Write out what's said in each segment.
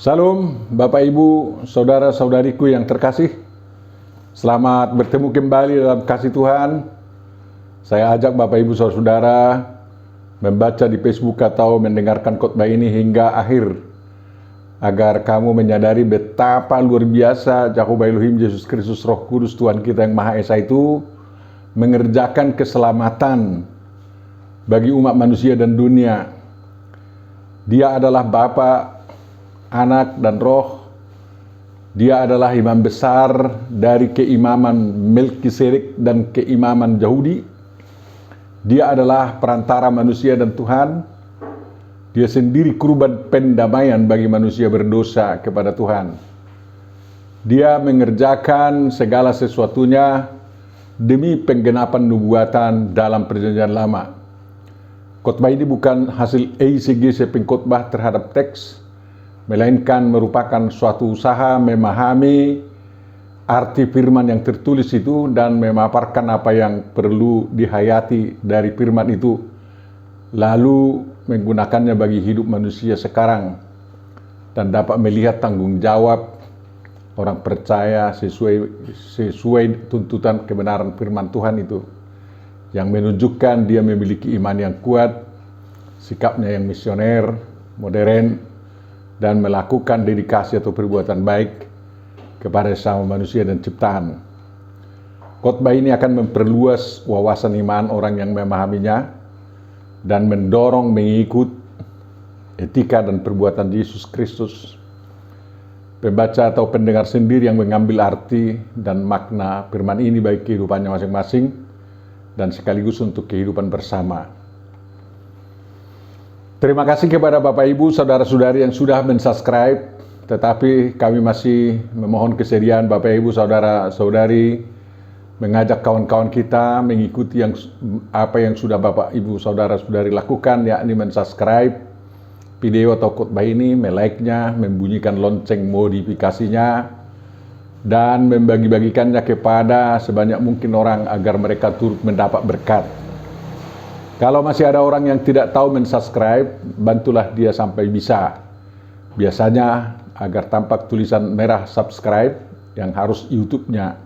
Salam Bapak Ibu, saudara-saudariku yang terkasih. Selamat bertemu kembali dalam kasih Tuhan. Saya ajak Bapak Ibu saudara membaca di Facebook atau mendengarkan khotbah ini hingga akhir, agar kamu menyadari betapa luar biasa Jehovah Elohim Yesus Kristus Roh Kudus Tuhan kita yang Maha Esa itu mengerjakan keselamatan bagi umat manusia dan dunia. Dia adalah Bapa, Anak, dan Roh. Dia adalah imam besar dari keimaman Melkisedek dan keimaman Yahudi. Dia adalah perantara manusia dan Tuhan. Dia sendiri kurban pendamaian bagi manusia berdosa kepada Tuhan. Dia mengerjakan segala sesuatunya demi penggenapan nubuatan dalam perjanjian lama. Khotbah ini bukan hasil exegese pengkhotbah terhadap teks, melainkan merupakan suatu usaha memahami arti firman yang tertulis itu dan memaparkan apa yang perlu dihayati dari firman itu, lalu menggunakannya bagi hidup manusia sekarang dan dapat melihat tanggung jawab orang percaya sesuai tuntutan kebenaran firman Tuhan itu, yang menunjukkan dia memiliki iman yang kuat, sikapnya yang misioner, modern, dan melakukan dedikasi atau perbuatan baik kepada sesama manusia dan ciptaan. Khotbah ini akan memperluas wawasan iman orang yang memahaminya dan mendorong mengikut etika dan perbuatan Yesus Kristus. Pembaca atau pendengar sendiri yang mengambil arti dan makna firman ini bagi kehidupannya masing-masing dan sekaligus untuk kehidupan bersama. Terima kasih kepada Bapak Ibu, saudara-saudari yang sudah mensubscribe, tetapi kami masih memohon kesediaan Bapak Ibu, saudara-saudari mengajak kawan-kawan kita mengikuti apa yang sudah Bapak Ibu, saudara-saudari lakukan, yakni mensubscribe video atau khotbah ini, melike-nya, membunyikan lonceng modifikasinya, dan membagi-bagikannya kepada sebanyak mungkin orang agar mereka turut mendapat berkat. Kalau masih ada orang yang tidak tahu mensubscribe, bantulah dia sampai bisa. Biasanya agar tampak tulisan merah subscribe yang harus YouTube-nya,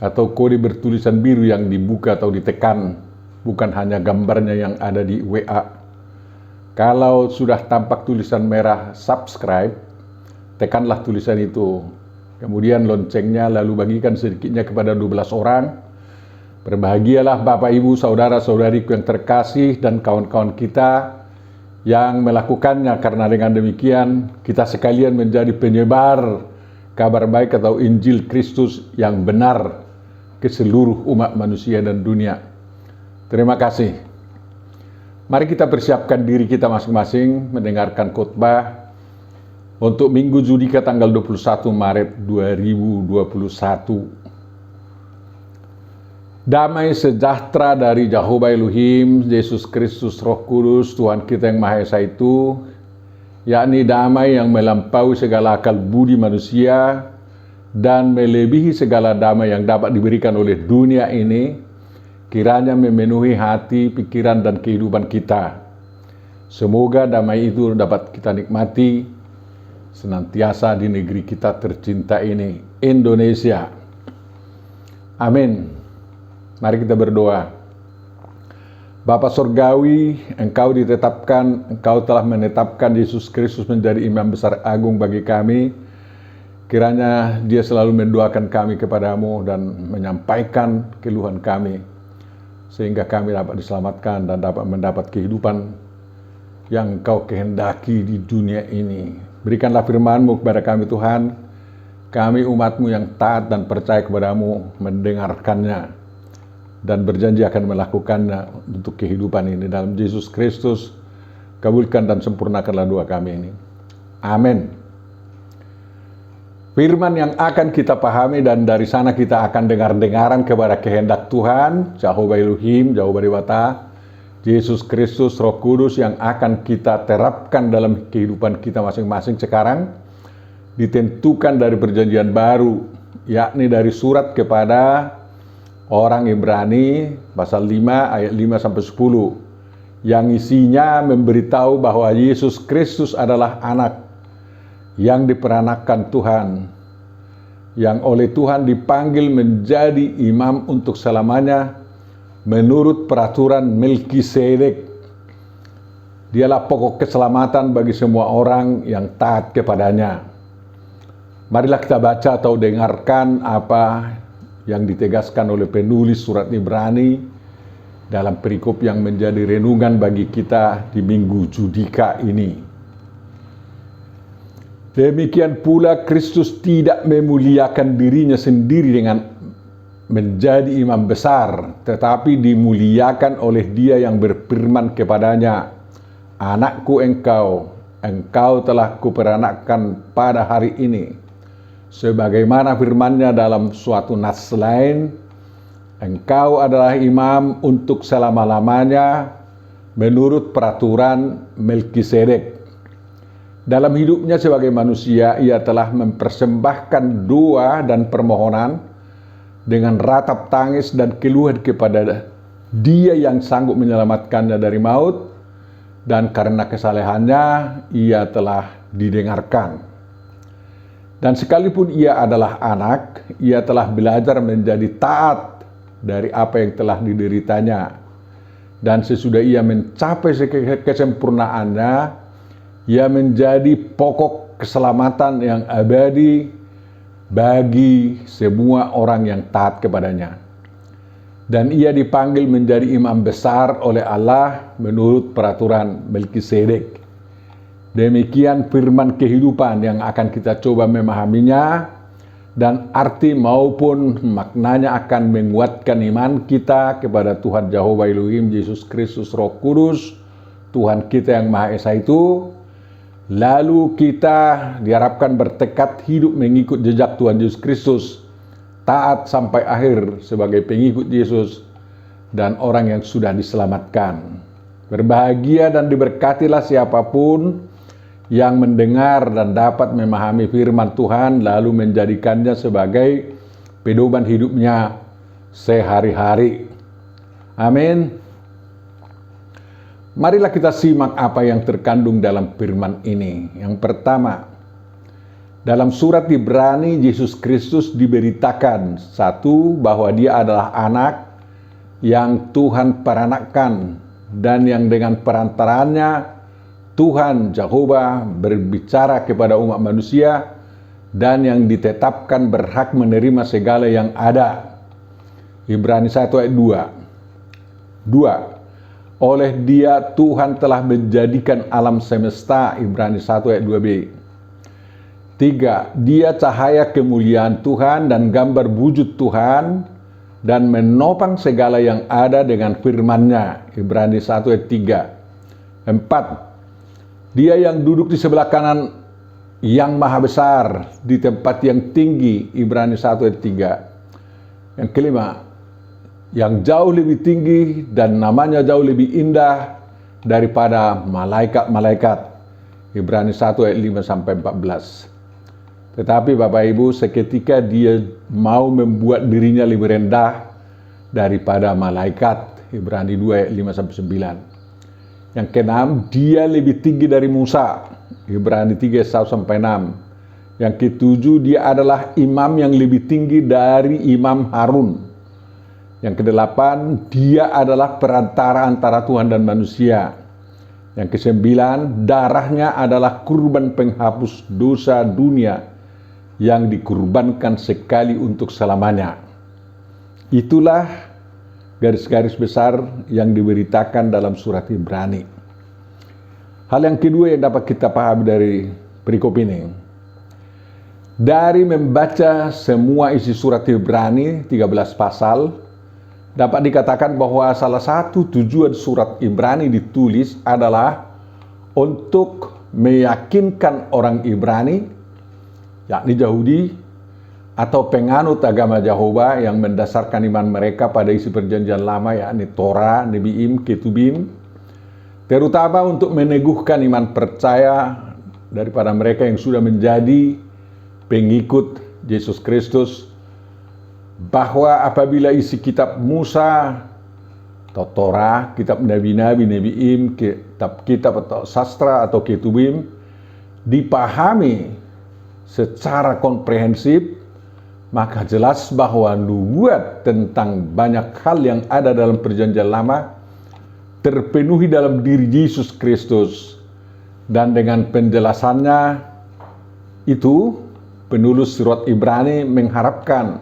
atau kode bertulisan biru yang dibuka atau ditekan, bukan hanya gambarnya yang ada di WA. Kalau sudah tampak tulisan merah subscribe, tekanlah tulisan itu. Kemudian loncengnya, lalu bagikan sedikitnya kepada 12 orang. Berbahagialah Bapak Ibu, saudara-saudariku yang terkasih dan kawan-kawan kita yang melakukannya, karena dengan demikian kita sekalian menjadi penyebar kabar baik atau Injil Kristus yang benar ke seluruh umat manusia dan dunia. Terima kasih. Mari kita persiapkan diri kita masing-masing mendengarkan khotbah untuk Minggu Judika tanggal 21 Maret 2021. Damai sejahtera dari Jehovah Elohim Yesus Kristus Roh Kudus Tuhan kita yang Maha Esa itu, yakni damai yang melampaui segala akal budi manusia dan melebihi segala damai yang dapat diberikan oleh dunia ini, kiranya memenuhi hati, pikiran, dan kehidupan kita. Semoga damai itu dapat kita nikmati senantiasa di negeri kita tercinta ini, Indonesia. Amin. Mari kita berdoa. Bapa Surgawi, Engkau telah menetapkan Yesus Kristus menjadi imam besar agung bagi kami. Kiranya dia selalu mendoakan kami kepadamu dan menyampaikan keluhan kami, sehingga kami dapat diselamatkan dan dapat mendapat kehidupan yang Engkau kehendaki di dunia ini. Berikanlah firman-Mu kepada kami Tuhan. Kami umat-Mu yang taat dan percaya kepadamu mendengarkannya dan berjanji akan melakukannya untuk kehidupan ini. Dalam Yesus Kristus, kabulkan dan sempurnakanlah doa kami ini. Amin. Firman yang akan kita pahami dan dari sana kita akan dengar-dengaran kepada kehendak Tuhan, Jehovah Elohim, Jehovah Dewata, Yesus Kristus, Roh Kudus yang akan kita terapkan dalam kehidupan kita masing-masing sekarang, ditentukan dari perjanjian baru, yakni dari surat kepada orang Ibrani pasal 5 ayat 5 sampai 10 yang isinya memberitahu bahwa Yesus Kristus adalah anak yang diperanakan Tuhan, yang oleh Tuhan dipanggil menjadi imam untuk selamanya menurut peraturan Melkisedek. Dialah pokok keselamatan bagi semua orang yang taat kepadanya. Marilah kita baca atau dengarkan apa yang ditegaskan oleh penulis surat Ibrani dalam perikop yang menjadi renungan bagi kita di Minggu Judika ini. Demikian pula Kristus tidak memuliakan dirinya sendiri dengan menjadi imam besar, tetapi dimuliakan oleh Dia yang berfirman kepadanya, "Anakku engkau telah kuperanakkan pada hari ini." Sebagaimana firman-Nya dalam suatu nas lain, "Engkau adalah imam untuk selama-lamanya menurut peraturan Melkisedek." Dalam hidupnya sebagai manusia, ia telah mempersembahkan doa dan permohonan dengan ratap tangis dan keluhan kepada Dia yang sanggup menyelamatkannya dari maut, dan karena kesalehannya ia telah didengarkan. Dan sekalipun ia adalah anak, ia telah belajar menjadi taat dari apa yang telah dideritanya. Dan sesudah ia mencapai kesempurnaannya, ia menjadi pokok keselamatan yang abadi bagi semua orang yang taat kepadanya. Dan ia dipanggil menjadi imam besar oleh Allah menurut peraturan Melkisedek. Demikian firman kehidupan yang akan kita coba memahaminya, dan arti maupun maknanya akan menguatkan iman kita kepada Tuhan Jehovah Elohim Yesus Kristus Roh Kudus, Tuhan kita yang Maha Esa itu. Lalu kita diharapkan bertekad hidup mengikut jejak Tuhan Yesus Kristus, taat sampai akhir sebagai pengikut Yesus dan orang yang sudah diselamatkan. Berbahagia dan diberkatilah siapapun yang mendengar dan dapat memahami firman Tuhan lalu menjadikannya sebagai pedoman hidupnya sehari-hari. Amin. Marilah kita simak apa yang terkandung dalam firman ini. Yang pertama, dalam surat Ibrani, Yesus Kristus diberitakan, satu, bahwa Dia adalah anak yang Tuhan peranakkan dan yang dengan perantarannya Tuhan Jehovah berbicara kepada umat manusia dan yang ditetapkan berhak menerima segala yang ada. Ibrani 1 ayat 2. 2. Oleh Dia Tuhan telah menjadikan alam semesta. Ibrani 1 ayat 2b. 3. Dia cahaya kemuliaan Tuhan dan gambar wujud Tuhan dan menopang segala yang ada dengan firman-Nya. Ibrani 1 ayat 3. 4. Dia yang duduk di sebelah kanan yang maha besar di tempat yang tinggi. Ibrani 1 ayat 3. Yang kelima, yang jauh lebih tinggi dan namanya jauh lebih indah daripada malaikat-malaikat. Ibrani 1 ayat 5 sampai 14. Tetapi Bapak Ibu, seketika Dia mau membuat dirinya lebih rendah daripada malaikat. Ibrani 2 ayat 5 sampai 9. Yang keenam, Dia lebih tinggi dari Musa. Ibrani 3 ayat 1 sampai 6. Yang ketujuh, Dia adalah imam yang lebih tinggi dari Imam Harun. Yang kedelapan, Dia adalah perantara antara Tuhan dan manusia. Yang kesembilan, darahnya adalah kurban penghapus dosa dunia yang dikurbankan sekali untuk selamanya. Itulah garis-garis besar yang diberitakan dalam surat Ibrani. Hal yang kedua yang dapat kita pahami dari perikop ini, dari membaca semua isi surat Ibrani 13 pasal, dapat dikatakan bahwa salah satu tujuan surat Ibrani ditulis adalah untuk meyakinkan orang Ibrani, yakni Yahudi atau penganut agama Jehovah yang mendasarkan iman mereka pada isi perjanjian lama, yakni Torah, Nebiim, Ketubim, terutama untuk meneguhkan iman percaya daripada mereka yang sudah menjadi pengikut Yesus Kristus, bahwa apabila isi kitab Musa atau Torah, kitab Nabi-Nabi, Nebiim, kitab-kitab atau sastra atau Ketubim dipahami secara komprehensif, maka jelas bahwa nubuat tentang banyak hal yang ada dalam perjanjian lama terpenuhi dalam diri Yesus Kristus. Dan dengan penjelasannya itu, penulis surat Ibrani mengharapkan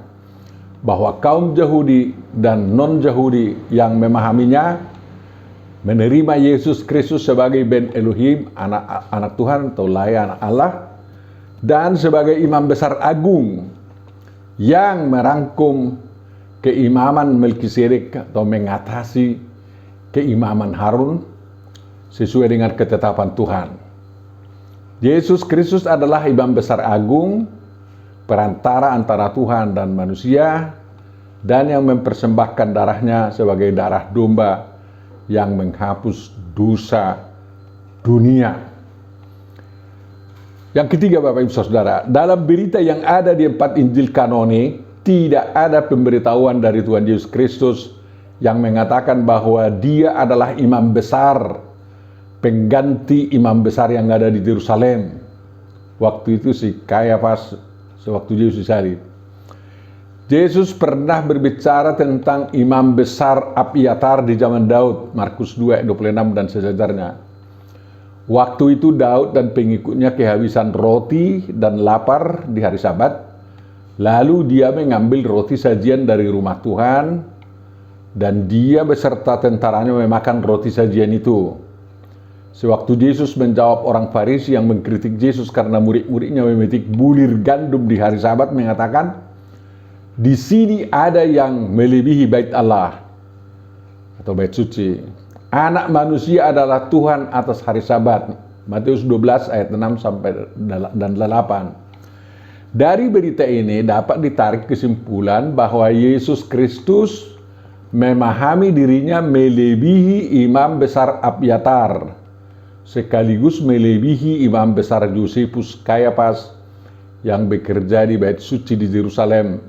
bahwa kaum Yahudi dan non-Yahudi yang memahaminya menerima Yesus Kristus sebagai Ben Elohim, anak Tuhan atau layan Allah, dan sebagai imam besar agung yang merangkum keimaman Melkisedek atau mengatasi keimaman Harun sesuai dengan ketetapan Tuhan. Yesus Kristus adalah imam besar agung, perantara antara Tuhan dan manusia, dan yang mempersembahkan darahnya sebagai darah domba yang menghapus dosa dunia. Yang ketiga, Bapak Ibu Saudara, dalam berita yang ada di 4 Injil kanoni, tidak ada pemberitahuan dari Tuhan Yesus Kristus yang mengatakan bahwa dia adalah imam besar, pengganti imam besar yang ada di Yerusalem. Waktu itu si Kayafas, sewaktu Yesus disalib. Yesus pernah berbicara tentang imam besar Abiatar di zaman Daud, Markus 2 ayat 26 dan sejajarnya. Waktu itu Daud dan pengikutnya kehabisan roti dan lapar di hari Sabat. Lalu dia mengambil roti sajian dari rumah Tuhan, dan dia beserta tentaranya memakan roti sajian itu. Sewaktu Yesus menjawab orang Farisi yang mengkritik Yesus karena murid-muridnya memetik bulir gandum di hari Sabat, mengatakan, di sini ada yang melebihi bait Allah atau bait suci. Anak manusia adalah Tuhan atas hari Sabat. Matius 12 ayat 6 sampai dan 8. Dari berita ini dapat ditarik kesimpulan bahwa Yesus Kristus memahami dirinya melebihi imam besar Abiatar, sekaligus melebihi imam besar Yosefus Kayafas yang bekerja di bait suci di Yerusalem,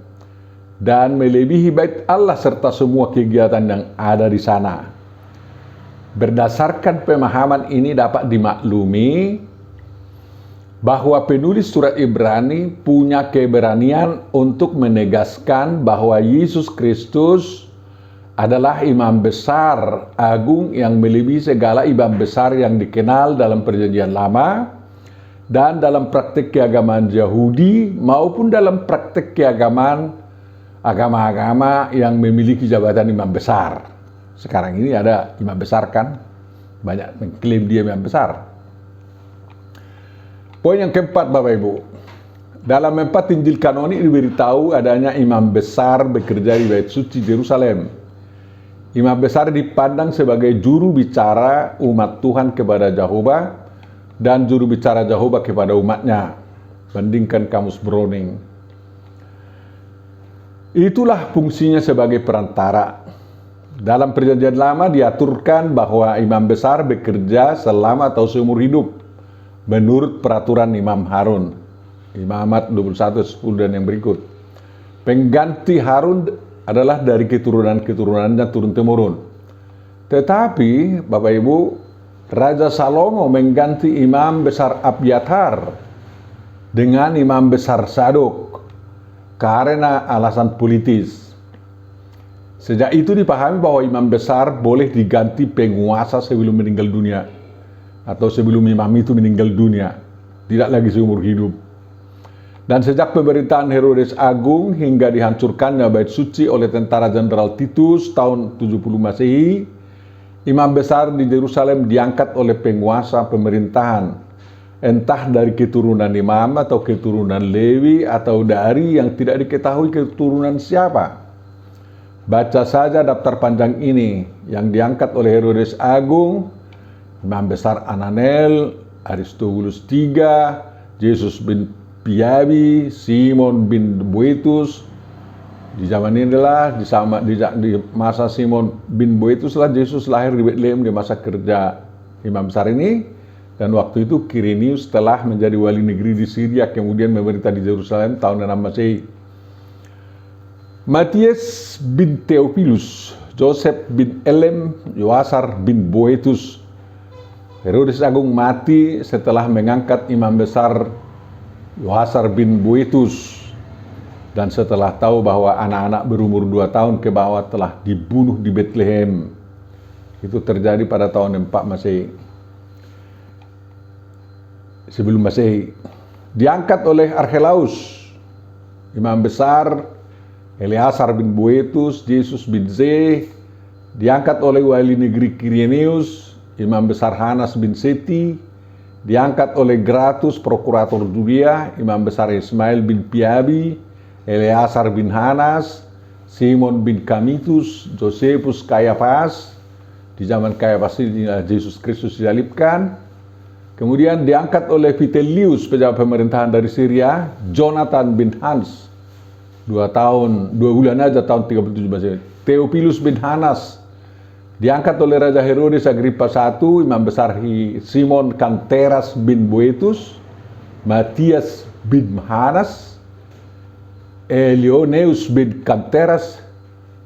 dan melebihi bait Allah serta semua kegiatan yang ada di sana. Berdasarkan pemahaman ini dapat dimaklumi bahwa penulis surat Ibrani punya keberanian untuk menegaskan bahwa Yesus Kristus adalah imam besar agung yang melebihi segala imam besar yang dikenal dalam perjanjian lama dan dalam praktik keagamaan Yahudi maupun dalam praktik keagamaan agama-agama yang memiliki jabatan imam besar. Sekarang ini ada imam besar kan, banyak mengklaim dia imam besar. Poin yang keempat, Bapak Ibu, dalam 4 Injil kanoni diberitahu adanya imam besar bekerja di bait suci Yerusalem. Imam besar dipandang sebagai juru bicara umat Tuhan kepada Jehovah dan juru bicara Jehovah kepada umatnya. Bandingkan Kamus Browning. Itulah fungsinya sebagai perantara. Dalam perjanjian lama diaturkan bahwa imam besar bekerja selama atau seumur hidup menurut peraturan Imam Harun. Imamat 21:10 dan yang berikut. Pengganti Harun adalah dari keturunan-keturunannya turun-temurun. Tetapi Bapak Ibu, Raja Salomo mengganti imam besar Abiatar dengan imam besar Sadok karena alasan politis. Sejak itu dipahami bahwa imam besar boleh diganti penguasa sebelum meninggal dunia atau sebelum imam itu meninggal dunia, tidak lagi seumur hidup. Dan sejak pemerintahan Herodes Agung hingga dihancurkannya bait suci oleh tentara Jenderal Titus tahun 70 Masehi, imam besar di Yerusalem diangkat oleh penguasa pemerintahan, entah dari keturunan imam atau keturunan Lewi atau dari yang tidak diketahui keturunan siapa. Baca saja daftar panjang ini yang diangkat oleh Herodes Agung: imam besar Ananel, Aristobulus III, Yesus bin Piabi, Simon bin Boetus. Di zaman inilah di masa Simon bin Boetus lah Yesus lahir di Bethlehem di masa kerja imam besar ini. Dan waktu itu Quirinius telah menjadi wali negeri di Syria, kemudian memerintah di Yerusalem tahun 6 Masehi. Matias bin Theophilus, Joseph bin Elem, Yoasar bin Boetus. Herodes Agung mati setelah mengangkat imam besar Yoasar bin Boetus. Dan setelah tahu bahwa anak-anak berumur 2 tahun ke bawah telah dibunuh di Bethlehem. Itu terjadi pada tahun 4 Masehi. Sebelum Masehi. Diangkat oleh Archelaus, imam besar, Eleazar bin Boetus, Jesus bin Zeh. Diangkat oleh wali negeri Kyrenius, imam besar Hanas bin Seti. Diangkat oleh Gratus, prokurator Judea, imam besar Ismail bin Piabi, Eleazar bin Hanas, Simon bin Kamitus, Josephus Kayafas. Di zaman Kayafas ini Yesus Kristus disalibkan. Kemudian diangkat oleh Vitellius, pejabat pemerintahan dari Syria, Jonathan bin Hans, 2 bulan aja tahun 37 Masehi. Theophilus bin Hanas diangkat oleh Raja Herodes Agrippa I, imam besar Simon Canteras bin Boetus, Matias bin Hanas, Elioneus bin Canteras.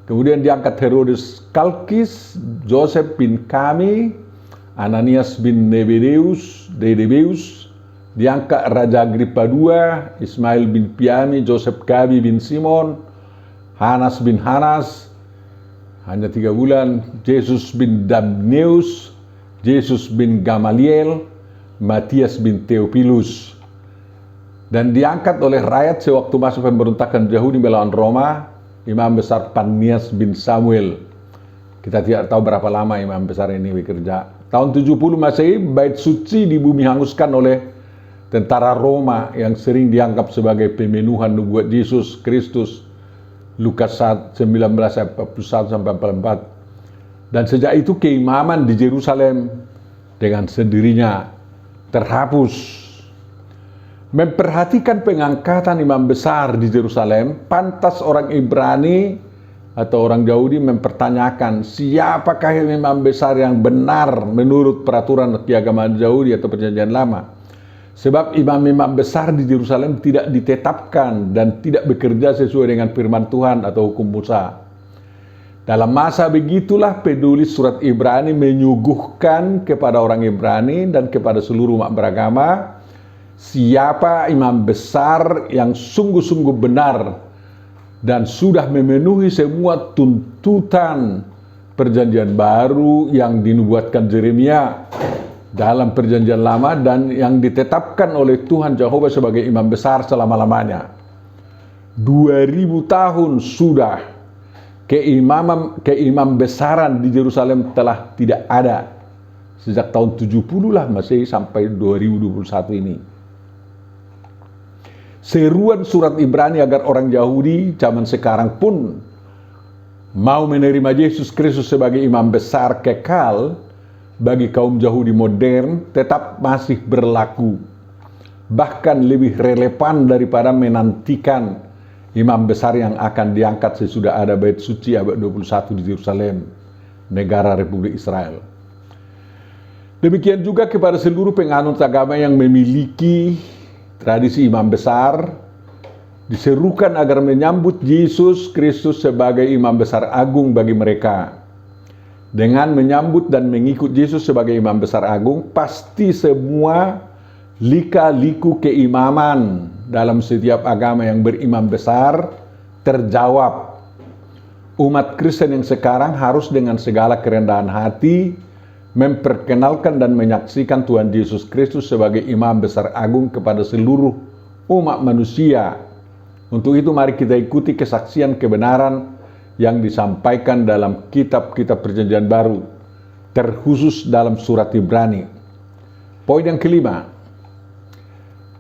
Kemudian diangkat Herodes Kalkis, Joseph bin Kami, Ananias bin Debedeus, diangkat Raja Agrippa II, Ismail bin Piami, Joseph Gabi bin Simon, Hanas bin Hanas, hanya 3 bulan, Jesus bin Damneus, Jesus bin Gamaliel, Matias bin Theophilus. Dan diangkat oleh rakyat sewaktu masa pemberontakan Yahudi melawan Roma, imam besar Pannias bin Samuel. Kita tidak tahu berapa lama imam besar ini bekerja. Tahun 70 Masehi, bait suci di bumi hanguskan oleh tentara Roma yang sering dianggap sebagai pemenuhan nubuat Yesus Kristus. Lukas 19 ayat 41 sampai 44. Dan sejak itu keimaman di Yerusalem dengan sendirinya terhapus. Memperhatikan pengangkatan imam besar di Yerusalem, pantas orang Ibrani atau orang Yahudi mempertanyakan siapakah imam besar yang benar menurut peraturan keagamaan Yahudi atau perjanjian lama. Sebab imam-imam besar di Yerusalem tidak ditetapkan dan tidak bekerja sesuai dengan firman Tuhan atau hukum Musa. Dalam masa begitulah penulis surat Ibrani menyuguhkan kepada orang Ibrani dan kepada seluruh umat beragama siapa imam besar yang sungguh-sungguh benar dan sudah memenuhi semua tuntutan perjanjian baru yang dinubuatkan Yeremia dalam perjanjian lama dan yang ditetapkan oleh Tuhan Jehovah sebagai imam besar selama-lamanya. 2000 tahun sudah keimam besaran di Yerusalem telah tidak ada sejak tahun 70 lah Masehi sampai 2021 ini. Seruan surat Ibrani agar orang Yahudi zaman sekarang pun mau menerima Yesus Kristus sebagai imam besar kekal bagi kaum Yahudi modern tetap masih berlaku. Bahkan lebih relevan daripada menantikan imam besar yang akan diangkat sesudah ada bait suci abad 21 di Yerusalem, negara Republik Israel. Demikian juga kepada seluruh penganut agama yang memiliki tradisi imam besar, diserukan agar menyambut Yesus Kristus sebagai imam besar agung bagi mereka. Dengan menyambut dan mengikut Yesus sebagai imam besar agung, pasti semua lika-liku keimaman dalam setiap agama yang berimam besar terjawab. Umat Kristen yang sekarang harus dengan segala kerendahan hati memperkenalkan dan menyaksikan Tuhan Yesus Kristus sebagai imam besar agung kepada seluruh umat manusia. Untuk itu mari kita ikuti kesaksian kebenaran yang disampaikan dalam kitab-kitab perjanjian baru, terkhusus dalam surat Ibrani. Poin yang kelima.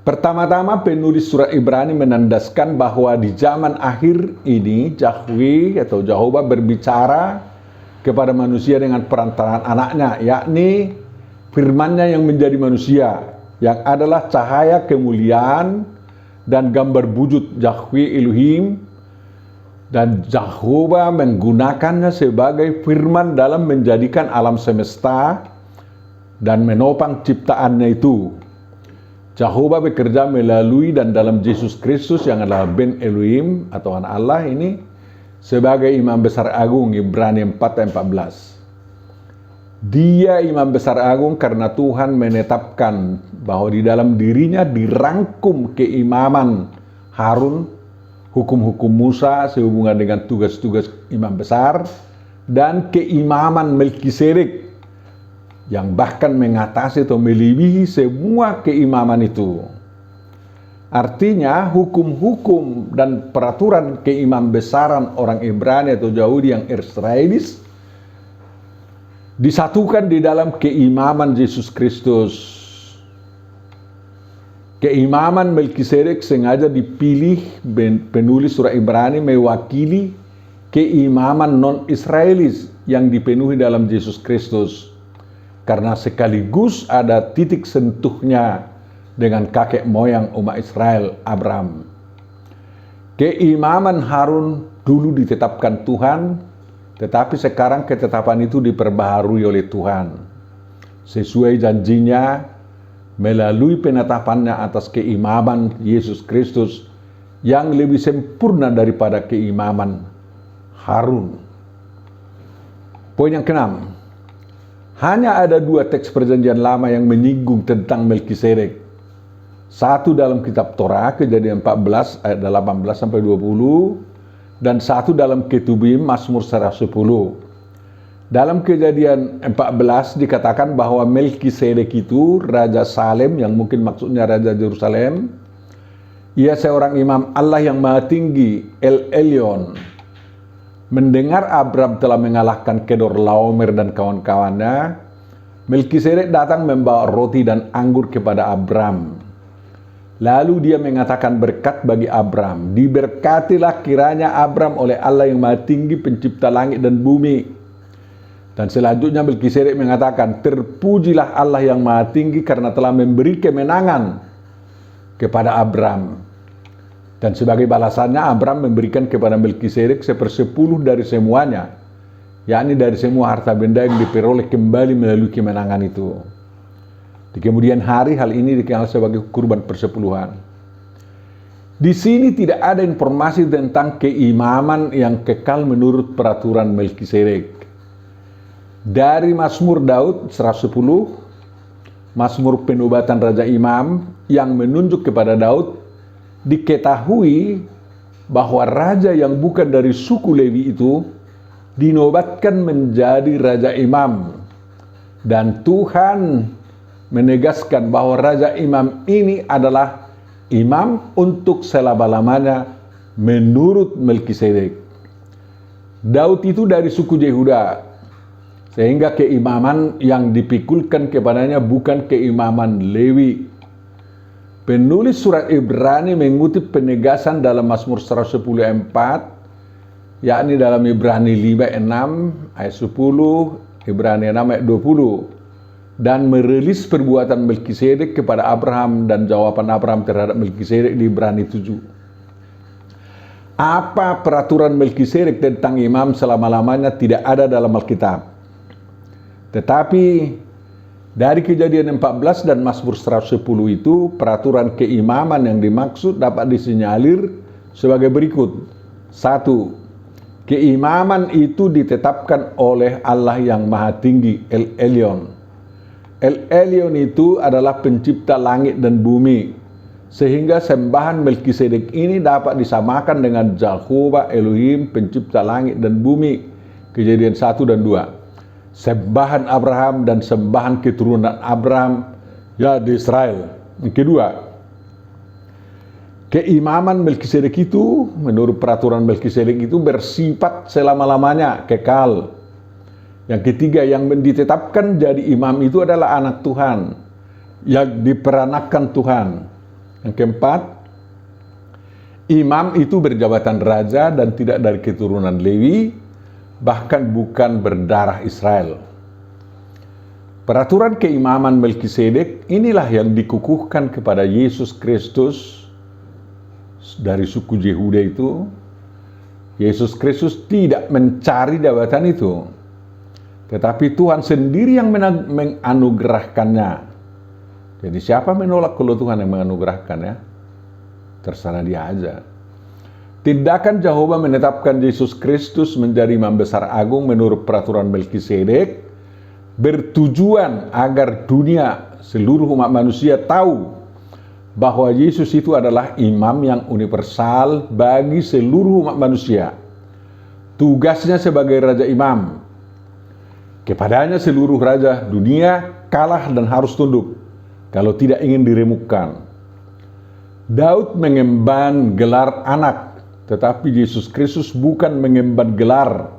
Pertama-tama penulis surat Ibrani menandaskan bahwa di zaman akhir ini Yahweh atau Jehovah berbicara kepada manusia dengan perantaraan anaknya, yakni firman-Nya yang menjadi manusia, yang adalah cahaya kemuliaan dan gambar wujud Yahweh Elohim, dan Jehovah menggunakannya sebagai firman dalam menjadikan alam semesta dan menopang ciptaannya itu. Jehovah bekerja melalui dan dalam Yesus Kristus yang adalah Ben Elohim atau anak Allah ini sebagai imam besar agung, Ibrani 4 ayat 14. Dia imam besar agung karena Tuhan menetapkan bahwa di dalam dirinya dirangkum keimaman Harun, hukum-hukum Musa sehubungan dengan tugas-tugas imam besar, dan keimaman Melkisedek yang bahkan mengatasi atau melebihi semua keimaman itu. Artinya hukum-hukum dan peraturan keimam besaran orang Ibrani atau Yahudi yang Israelis disatukan di dalam keimaman Yesus Kristus. Keimaman Melkisedek sengaja dipilih penulis surah Ibrani mewakili keimaman non-Israelis yang dipenuhi dalam Yesus Kristus, karena sekaligus ada titik sentuhnya dengan kakek moyang umat Israel, Abraham. Keimaman Harun dulu ditetapkan Tuhan, tetapi sekarang ketetapan itu diperbaharui oleh Tuhan sesuai janjinya melalui penetapannya atas keimaman Yesus Kristus yang lebih sempurna daripada keimaman Harun. Poin yang keenam, hanya ada dua teks perjanjian lama yang menyinggung tentang Melkisedek. Satu dalam kitab Torah, Kejadian 14 ayat 18 sampai 20, dan satu dalam Ketubim, Mazmur 110. Dalam Kejadian 14 dikatakan bahwa Melkisedek itu Raja Salem, yang mungkin maksudnya Raja Yerusalem. Ia seorang imam Allah yang Maha Tinggi, El Elyon. Mendengar Abram telah mengalahkan Kedorlaomer dan kawan-kawannya, Melkisedek datang membawa roti dan anggur kepada Abram. Lalu dia mengatakan berkat bagi Abram. Diberkatilah kiranya Abram oleh Allah yang Maha Tinggi, pencipta langit dan bumi. Dan selanjutnya Melkisedek mengatakan, terpujilah Allah yang Maha Tinggi karena telah memberi kemenangan kepada Abram. Dan sebagai balasannya Abram memberikan kepada Melkisedek 1/10 dari semuanya, yakni dari semua harta benda yang diperoleh kembali melalui kemenangan itu. Di kemudian hari hal ini dikenal sebagai kurban persepuluhan. Di sini tidak ada informasi tentang keimaman yang kekal menurut peraturan Melkisedek. Dari Mazmur Daud 110, Mazmur penobatan Raja Imam yang menunjuk kepada Daud, diketahui bahwa raja yang bukan dari suku Lewi itu dinobatkan menjadi Raja Imam. Dan Tuhan menegaskan bahwa Raja Imam ini adalah imam untuk selama-lamanya menurut Melkisedek. Daud itu dari suku Yehuda, sehingga keimaman yang dipikulkan kepadanya bukan keimaman Lewi. Penulis surat Ibrani mengutip penegasan dalam Mazmur 110:4, yakni dalam Ibrani 5:6 ayat 10, Ibrani 6 ayat 20. Dan merilis perbuatan Melkisedek kepada Abraham dan jawaban Abraham terhadap Melkisedek di Ibrani 7. Apa peraturan Melkisedek tentang imam selama-lamanya tidak ada dalam Alkitab. Tetapi dari Kejadian 14 dan Mazmur 110 itu, peraturan keimaman yang dimaksud dapat disinyalir sebagai berikut. 1. Keimaman itu ditetapkan oleh Allah yang Maha Tinggi, El Elyon. El Elyon itu adalah pencipta langit dan bumi, sehingga sembahan Melkisedek ini dapat disamakan dengan Jehovah Elohim, pencipta langit dan bumi. Kejadian 1 dan 2. Sembahan Abraham dan sembahan keturunan Abraham, ya, di Israel. Yang kedua, keimaman Melkisedek itu menurut peraturan Melkisedek itu bersifat selama-lamanya, kekal. Yang ketiga, yang ditetapkan jadi imam itu adalah anak Tuhan yang diperanakan Tuhan. Yang keempat, imam itu berjabatan raja dan tidak dari keturunan Lewi, bahkan bukan berdarah Israel. Peraturan keimaman Melkisedek inilah yang dikukuhkan kepada Yesus Kristus dari suku Yehuda itu. Yesus Kristus tidak mencari jabatan itu, tetapi Tuhan sendiri yang menganugerahkannya. Jadi siapa menolak kalau Tuhan yang menganugerahkannya? Terserah dia aja. Tindakan Jehovah menetapkan Yesus Kristus menjadi imam besar agung menurut peraturan Melkisedek bertujuan agar dunia, seluruh umat manusia tahu bahwa Yesus itu adalah imam yang universal bagi seluruh umat manusia. Tugasnya sebagai Raja Imam. Kepadanya seluruh raja dunia kalah dan harus tunduk kalau tidak ingin diremukkan. Daud mengemban gelar anak, tetapi Yesus Kristus bukan mengemban gelar,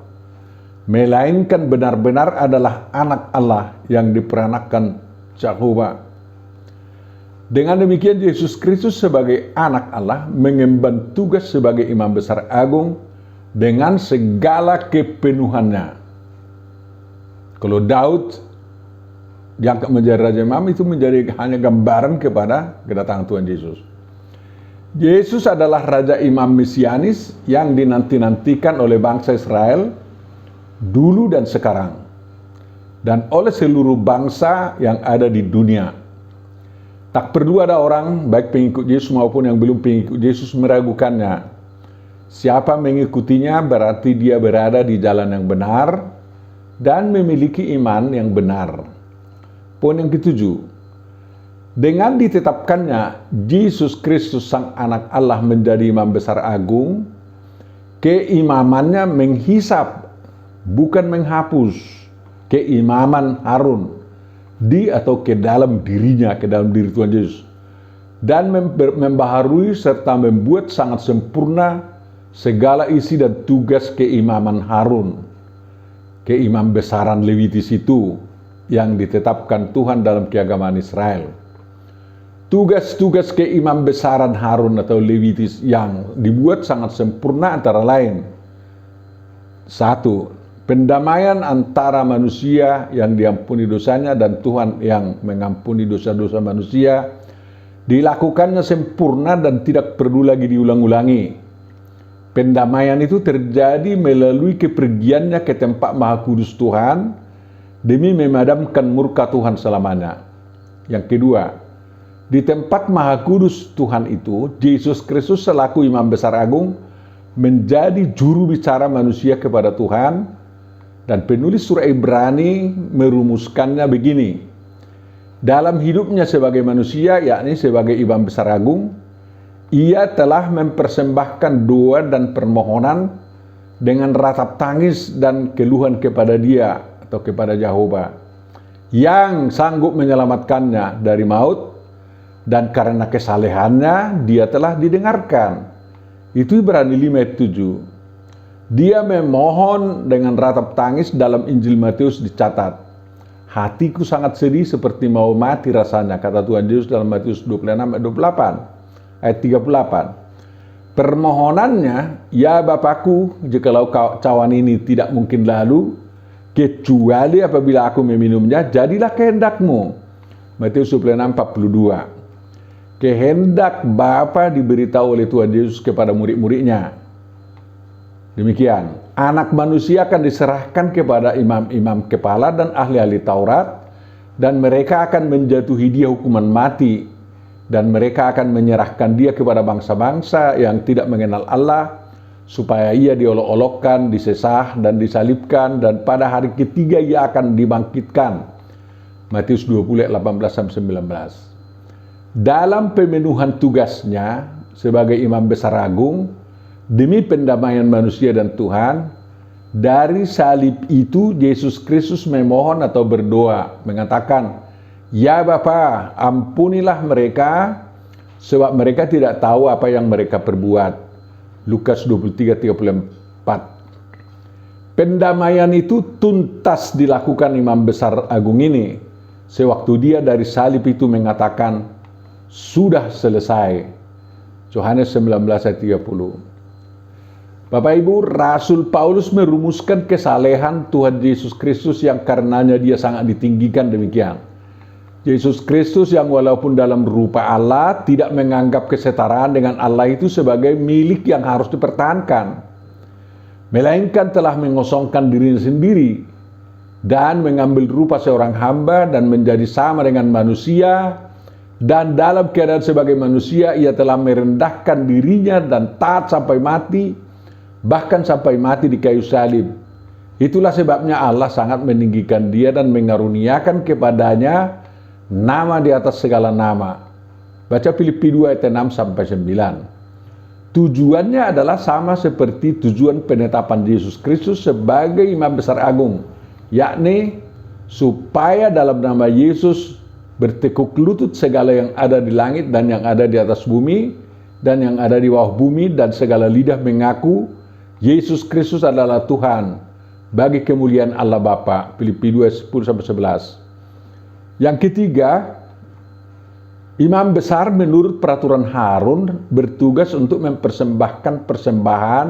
melainkan benar-benar adalah anak Allah yang diperanakkan Jehovah. Dengan demikian Yesus Kristus sebagai anak Allah mengemban tugas sebagai imam besar agung dengan segala kepenuhannya. Kalau Daud diangkat menjadi Raja Imam, itu menjadi hanya gambaran kepada kedatangan Tuhan Yesus. Yesus adalah Raja Imam Mesianis yang dinanti-nantikan oleh bangsa Israel dulu dan sekarang, dan oleh seluruh bangsa yang ada di dunia. Tak perlu ada orang, baik pengikut Yesus maupun yang belum pengikut Yesus, meragukannya. Siapa mengikutinya berarti dia berada di jalan yang benar dan memiliki iman yang benar. Poin yang ketujuh, dengan ditetapkannya Yesus Kristus Sang Anak Allah menjadi Imam Besar Agung, keimamannya menghisap, bukan menghapus, keimaman Harun di atau ke dalam dirinya, ke dalam diri Tuhan Yesus, dan membaharui serta membuat sangat sempurna segala isi dan tugas keimaman Harun, keimam besaran Levitis itu yang ditetapkan Tuhan dalam keagamaan Israel. Tugas-tugas keimam besaran Harun atau Levitis yang dibuat sangat sempurna antara lain: 1. Pendamaian antara manusia yang diampuni dosanya dan Tuhan yang mengampuni dosa-dosa manusia, dilakukannya sempurna dan tidak perlu lagi diulang-ulangi. Pendamaian itu terjadi melalui kepergiannya ke tempat Maha Kudus Tuhan demi memadamkan murka Tuhan selamanya. Yang kedua, di tempat Maha Kudus Tuhan itu, Yesus Kristus selaku Imam Besar Agung menjadi juru bicara manusia kepada Tuhan, dan penulis surah Ibrani merumuskannya begini: dalam hidupnya sebagai manusia, yakni sebagai Imam Besar Agung, ia telah mempersembahkan doa dan permohonan dengan ratap tangis dan keluhan kepada Dia atau kepada Jehovah yang sanggup menyelamatkannya dari maut, dan karena kesalehannya Dia telah didengarkan. Itu Ibrani 5 ayat 7. Dia memohon dengan ratap tangis. Dalam Injil Matius dicatat, hatiku sangat sedih seperti mau mati rasanya, kata Tuhan Yesus dalam Matius 26 ayat 28. Ayat 38. Permohonannya, ya Bapakku, jikalau cawan ini tidak mungkin lalu, kecuali apabila aku meminumnya, jadilah kehendakmu. Matius 26 42. Kehendak Bapa diberitahu oleh Tuhan Yesus kepada murid-muridnya. Demikian, anak manusia akan diserahkan kepada imam-imam kepala dan ahli-ahli Taurat, dan mereka akan menjatuhi Dia hukuman mati, dan mereka akan menyerahkan Dia kepada bangsa-bangsa yang tidak mengenal Allah, supaya Ia diolok-olokkan, disesah, dan disalibkan, dan pada hari ketiga Ia akan dibangkitkan. Matius 20 ayat 18-19. Dalam pemenuhan tugasnya sebagai Imam Besar Agung demi pendamaian manusia dan Tuhan, dari salib itu Yesus Kristus memohon atau berdoa, mengatakan, ya Bapa, ampunilah mereka, sebab mereka tidak tahu apa yang mereka perbuat. Lukas 23:34. Pendamaian itu tuntas dilakukan Imam Besar Agung ini, sewaktu Dia dari salib itu mengatakan, sudah selesai. Yohanes 19 ayat 30. Bapak Ibu, Rasul Paulus merumuskan kesalehan Tuhan Yesus Kristus yang karenanya Dia sangat ditinggikan demikian. Yesus Kristus yang walaupun dalam rupa Allah tidak menganggap kesetaraan dengan Allah itu sebagai milik yang harus dipertahankan, melainkan telah mengosongkan dirinya sendiri dan mengambil rupa seorang hamba dan menjadi sama dengan manusia, dan dalam keadaan sebagai manusia Ia telah merendahkan dirinya dan taat sampai mati, bahkan sampai mati di kayu salib. Itulah sebabnya Allah sangat meninggikan dia dan mengaruniakan kepadanya nama di atas segala nama. Baca Filipi 2 ayat 6 sampai 9. Tujuannya adalah sama seperti tujuan penetapan Yesus Kristus sebagai Imam Besar Agung, yakni supaya dalam nama Yesus bertekuk lutut segala yang ada di langit dan yang ada di atas bumi dan yang ada di bawah bumi, dan segala lidah mengaku Yesus Kristus adalah Tuhan, bagi kemuliaan Allah Bapa. Filipi 2 10 sampai 11. Yang ketiga, imam besar menurut peraturan Harun bertugas untuk mempersembahkan persembahan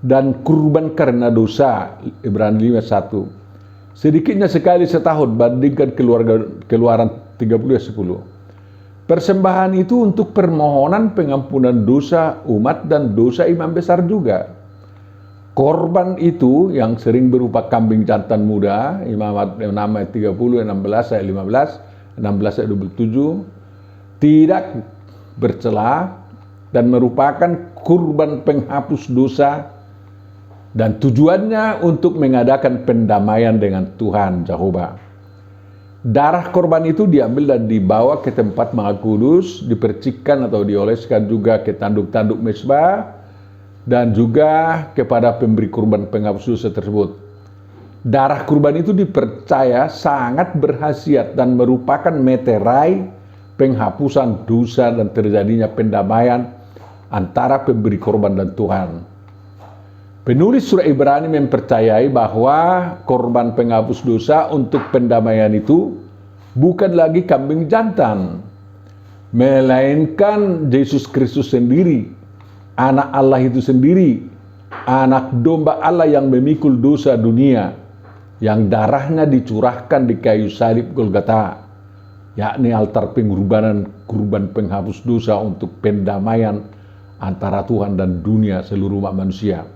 dan kurban karena dosa. Ibrani 5:1. Sedikitnya sekali setahun, bandingkan Keluaran 30:10. Persembahan itu untuk permohonan pengampunan dosa umat dan dosa imam besar juga. Korban itu yang sering berupa kambing jantan muda, Imamat 6 ayat 30, 16 ayat 15, 16 ayat 27, tidak bercela dan merupakan kurban penghapus dosa, dan tujuannya untuk mengadakan pendamaian dengan Tuhan Jehovah. Darah korban itu diambil dan dibawa ke tempat Maha Kudus, dipercikkan atau dioleskan juga ke tanduk-tanduk mezbah, dan juga kepada pemberi kurban penghapus dosa tersebut. Darah kurban itu dipercaya sangat berkhasiat dan merupakan meterai penghapusan dosa dan terjadinya pendamaian antara pemberi korban dan Tuhan. Penulis surah Ibrani mempercayai bahwa korban penghapus dosa untuk pendamaian itu bukan lagi kambing jantan, melainkan Yesus Kristus sendiri, anak Allah itu sendiri, anak domba Allah yang memikul dosa dunia, yang darahnya dicurahkan di kayu salib Golgota, yakni altar pengorbanan kurban penghapus dosa untuk pendamaian antara Tuhan dan dunia seluruh umat manusia.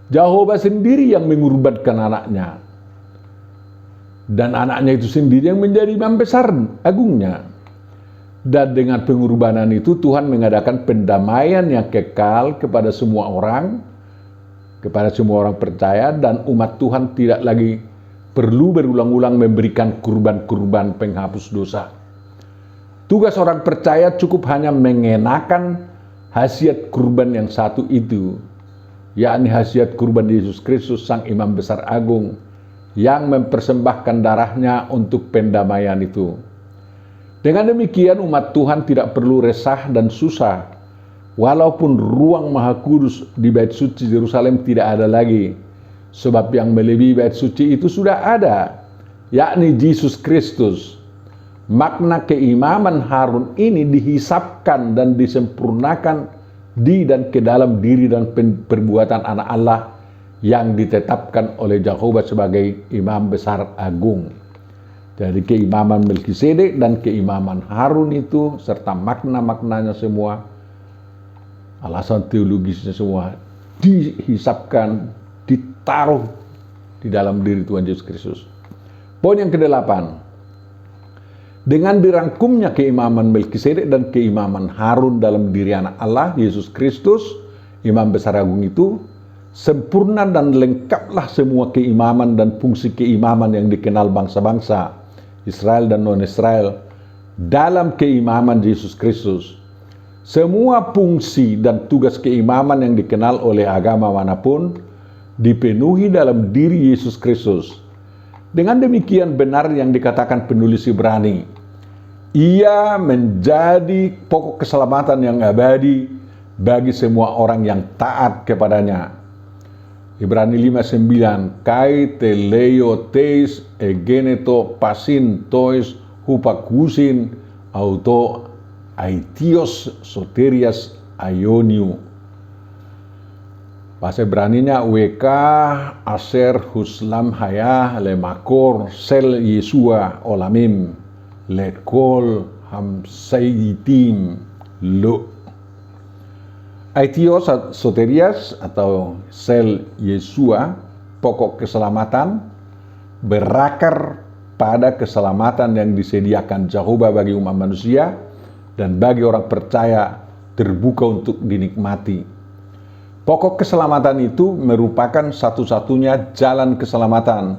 Jehovah sendiri yang mengorbankan anaknya, dan anaknya itu sendiri yang menjadi imam besar agungnya. Dan dengan pengorbanan itu Tuhan mengadakan pendamaian yang kekal kepada semua orang percaya, dan umat Tuhan tidak lagi perlu berulang-ulang memberikan kurban-kurban penghapus dosa. Tugas orang percaya cukup hanya mengenakan hasiat kurban yang satu itu, yakni hasiat kurban Yesus Kristus Sang Imam Besar Agung yang mempersembahkan darahnya untuk pendamaian itu. Dengan demikian umat Tuhan tidak perlu resah dan susah, walaupun ruang Maha Kudus di Bait Suci Yerusalem tidak ada lagi, sebab yang melebihi Bait Suci itu sudah ada, yakni Yesus Kristus. Makna keimaman Harun ini dihisapkan dan disempurnakan di dan ke dalam diri dan perbuatan anak Allah yang ditetapkan oleh Jehovah sebagai imam besar agung. Jadi keimaman Melkisedek dan keimaman Harun itu serta makna-maknanya semua, alasan teologisnya semua dihisapkan, ditaruh di dalam diri Tuhan Yesus Kristus. Poin yang ke-8. Dengan dirangkumnya keimaman Melkisedek dan keimaman Harun dalam diri anak Allah, Yesus Kristus, Imam Besar Agung itu, sempurna dan lengkaplah semua keimaman dan fungsi keimaman yang dikenal bangsa-bangsa, Israel dan non-Israel, dalam keimaman Yesus Kristus. Semua fungsi dan tugas keimaman yang dikenal oleh agama manapun dipenuhi dalam diri Yesus Kristus. Dengan demikian benar yang dikatakan penulis Ibrani, ia menjadi pokok keselamatan yang abadi bagi semua orang yang taat kepadanya. Ibrani 5:9, kai teleo teis egeneto pasin tois hupakusin auto aitios soterias aioniu. Bahasa Ibraninya WK aser huslam haya lemakor sel Yesua olamim lekol hamsaitim lo. Aitios soterias atau sel Yesua, pokok keselamatan, berakar pada keselamatan yang disediakan Jehovah bagi umat manusia dan bagi orang percaya terbuka untuk dinikmati. Pokok keselamatan itu merupakan satu-satunya jalan keselamatan.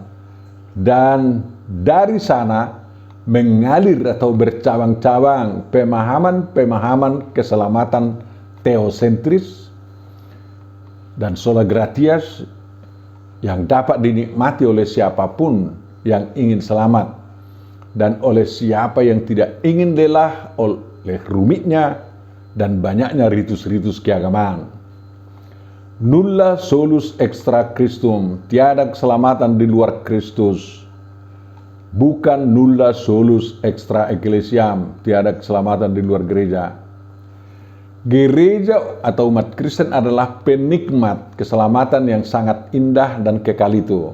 Dan dari sana mengalir atau bercabang-cabang pemahaman-pemahaman keselamatan teosentris dan sola gratias yang dapat dinikmati oleh siapapun yang ingin selamat dan oleh siapa yang tidak ingin lelah oleh rumitnya dan banyaknya ritus-ritus keagamaan. Nulla solus extra Christum, tiada keselamatan di luar Kristus. Bukan nulla solus extra ecclesiam, tiada keselamatan di luar gereja. Gereja atau umat Kristen adalah penikmat keselamatan yang sangat indah dan kekal itu.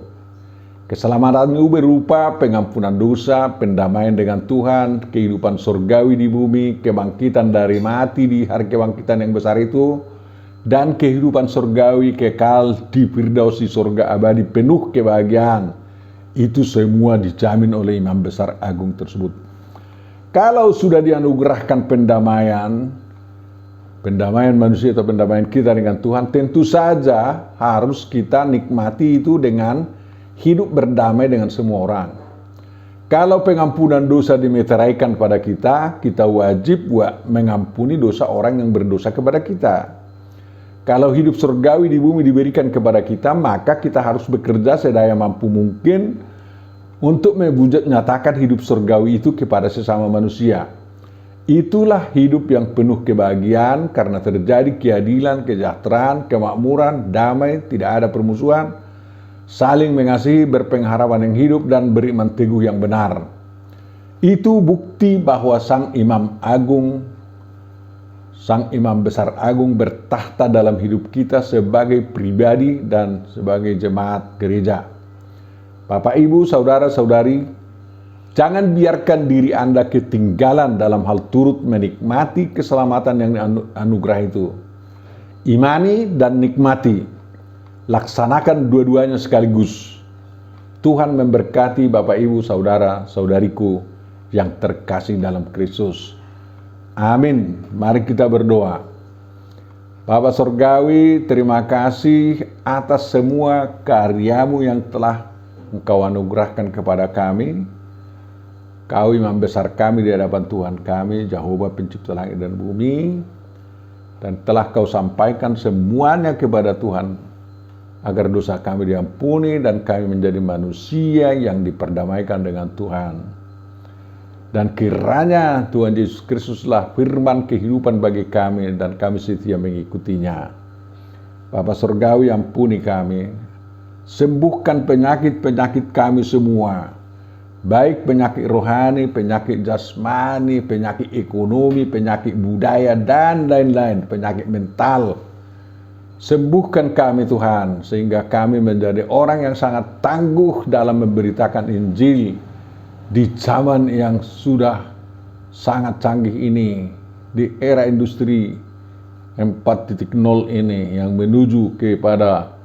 Keselamatan itu berupa pengampunan dosa, pendamaian dengan Tuhan, kehidupan surgawi di bumi, kebangkitan dari mati di hari kebangkitan yang besar itu, dan kehidupan surgawi kekal di Firdaus di surga abadi penuh kebahagiaan. Itu semua dijamin oleh imam besar agung tersebut. Kalau sudah dianugerahkan pendamaian manusia atau pendamaian kita dengan Tuhan, tentu saja harus kita nikmati itu dengan hidup berdamai dengan semua orang. Kalau pengampunan dosa dimeteraikan pada kita, kita wajib mengampuni dosa orang yang berdosa kepada kita. Kalau hidup surgawi di bumi diberikan kepada kita, maka kita harus bekerja sedaya mampu mungkin untuk nyatakan hidup surgawi itu kepada sesama manusia. Itulah hidup yang penuh kebahagiaan karena terjadi keadilan, kesejahteraan, kemakmuran, damai, tidak ada permusuhan, saling mengasihi, berpengharapan yang hidup, dan beriman teguh yang benar. Itu bukti bahwa Sang Imam Besar Agung bertahta dalam hidup kita sebagai pribadi dan sebagai jemaat gereja. Bapak, Ibu, saudara-saudari, jangan biarkan diri Anda ketinggalan dalam hal turut menikmati keselamatan yang anugerah itu. Imani dan nikmati. Laksanakan dua-duanya sekaligus. Tuhan memberkati Bapak, Ibu, saudara-saudariku yang terkasih dalam Kristus. Amin. Mari kita berdoa. Bapa Surgawi, terima kasih atas semua karya-Mu yang telah Engkau anugerahkan kepada kami. Kau imam besar kami di hadapan Tuhan kami, Jehovah pencipta langit dan bumi. Dan telah Kau sampaikan semuanya kepada Tuhan, agar dosa kami diampuni dan kami menjadi manusia yang diperdamaikan dengan Tuhan. Dan kiranya Tuhan Yesus Kristuslah firman kehidupan bagi kami dan kami setia mengikutinya. Bapa Surgawi, ampuni kami. Sembuhkan penyakit-penyakit kami semua. Baik penyakit rohani, penyakit jasmani, penyakit ekonomi, penyakit budaya, dan lain-lain, penyakit mental. Sembuhkan kami Tuhan, sehingga kami menjadi orang yang sangat tangguh dalam memberitakan Injil di zaman yang sudah sangat canggih ini, di era industri 4.0 ini yang menuju kepada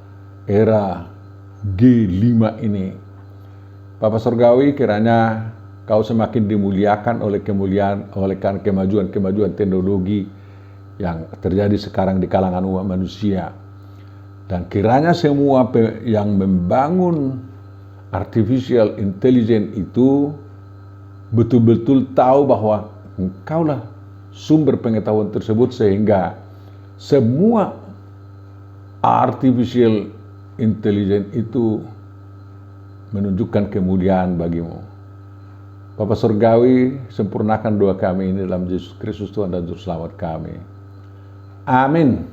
era G5 ini. Bapak Surgawi, kiranya Kau semakin dimuliakan oleh kemajuan teknologi yang terjadi sekarang di kalangan umat manusia. Dan kiranya semua yang membangun artificial intelligence itu betul-betul tahu bahwa Engkaulah sumber pengetahuan tersebut, sehingga semua artificial intelligence itu menunjukkan kemuliaan bagimu. Bapa Surgawi, sempurnakan doa kami ini dalam Yesus Kristus Tuhan dan Juru Selamat kami. Amin.